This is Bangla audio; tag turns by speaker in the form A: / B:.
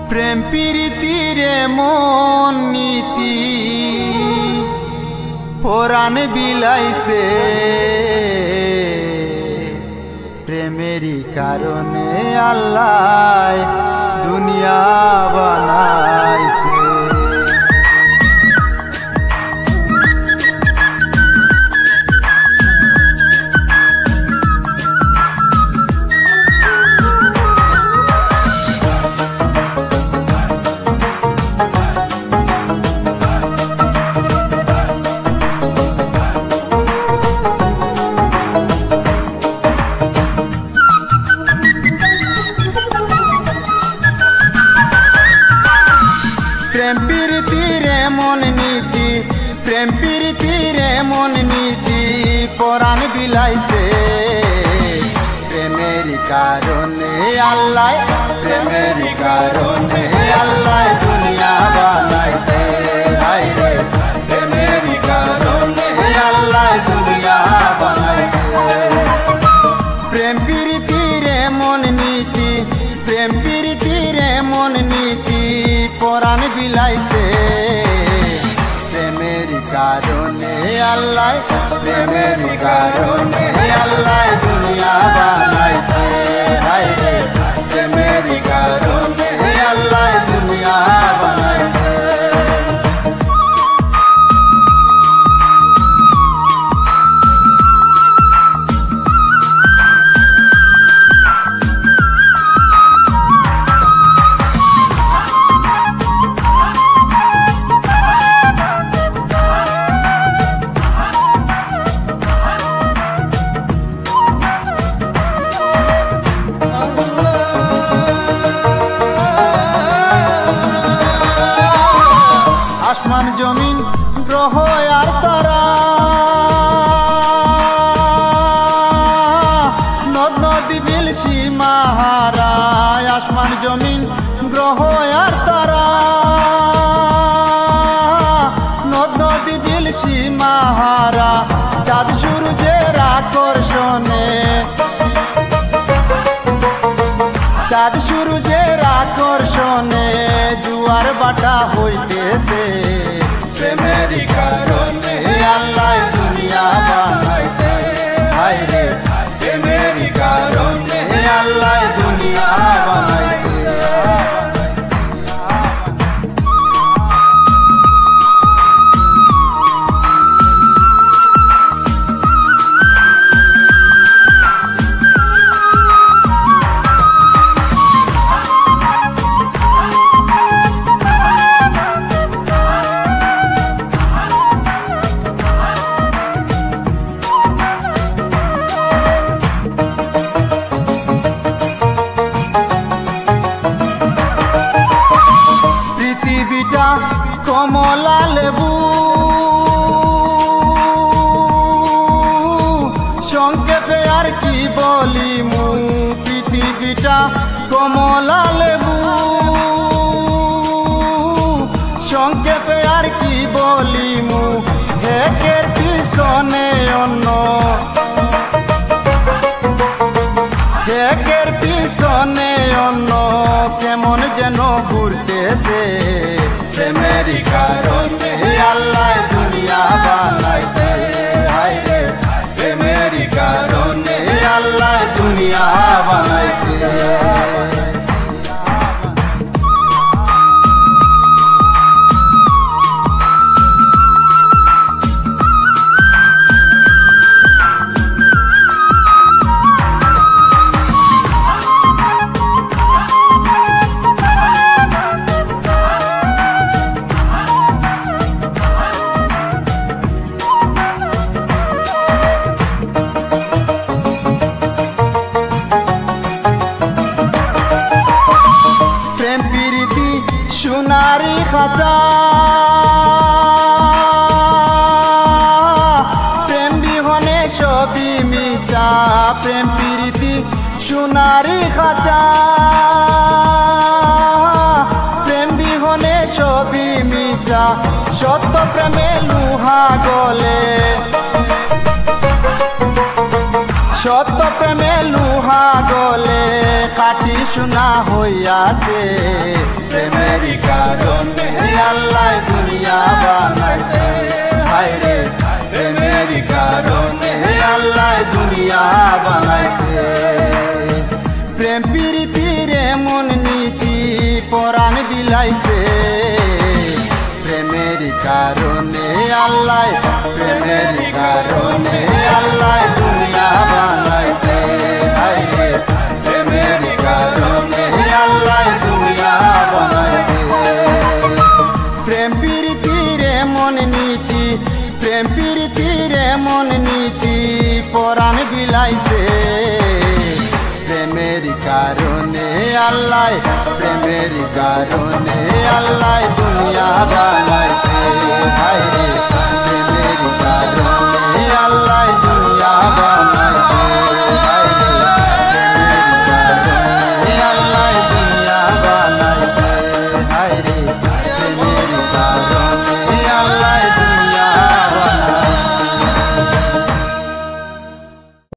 A: প্রেম প্রীতিরে মন নীতি পরাণ বিলাইছে প্রেমেরই কারণে আল্লাহ দুনিয়া বানাইছে। প্রেম প্রীতিরে মন নীতি প্রেম প্রীতিরে মন নীতি পরাণ বিলাইছে প্রেমেরই কারণে আল্লাহ প্রেমেরই কারণে আল্লাহ দুনিয়া বানাইছে। হায় রে প্রেমেরই কারণে আল্লাহ দুনিয়া বানাইছে। প্রেম প্রীতিরে মন নীতি প্রেম প্রীতিরে মন নীতি পরাণ বিলাইছে প্রেমেরই কারণে আল্লাহ প্রেমেরই কারণে আল্লাহ দুনিয়া বানাইছে। হায় রে প্রেমেরই কারণে আল্লাহ দুনিয়া বানাইছে। আসমান জমিন গ্রহ আর তারা নদ নদী বিল সীমাহারা আসমান জমিন গ্রহ আর তারা নদ নদী বিল সীমাহারা চাঁদ সূর্যের আকর্ষণে চাঁদ সূর্যের আকর্ষণে জুয়ার বাটা হইতেছে প্রেমেরই কারণে আল্লাহ দুনিয়া বানাইছে। হায় রে প্রেমেরই কারণে আল্লাহ দুনিয়া বানাইছে। পৃথিবীটা কমলা লেবু সংক্ষেপে আর কি বলি মু পৃথিবীটা কমলা লেবু সংক্ষেপে আর কি বলি মু একের পিছনে অন্য একের পিছনে অন্য কেমন যেন ঘুরতেছে প্রেমেরই কারণে আল্লাহ দুনিয়া বানাইছে। হায় রে প্রেমেরই কারণে আল্লাহ দুনিয়া বানাইছে। সোনারি খাঁচা প্রেম বিহনে সবই মিছা প্রেম প্রীতি সোনারি খাঁচা প্রেম বিহনে সবই মিছা সত্য প্রেমে লুহা গলে সত্য প্রেমে লুহা গলে কাটি সোনা হইয়াছে বানাইছে হায়রে প্রেমের কারণে আল্লাহ দুনিয়া বানাইছে প্রেম প্রীতির এমন নীতি পরাণ বিলাইছে প্রেমের কারণে আল্লাহ প্রেমের কারণে আল্লাহ দুনিয়া বানাইছে হায়রে প্রেমের কারণে আল্লাহ দুনিয়া বানাইছে প্রেম প্রীতির এমন নীতি প্রেম প্রীতির এমন নীতি পরাণ বিলাইছে প্রেমের কারণে আল্লাহ প্রেমের কারণে আল্লাহ দুনিয়া বানাইছে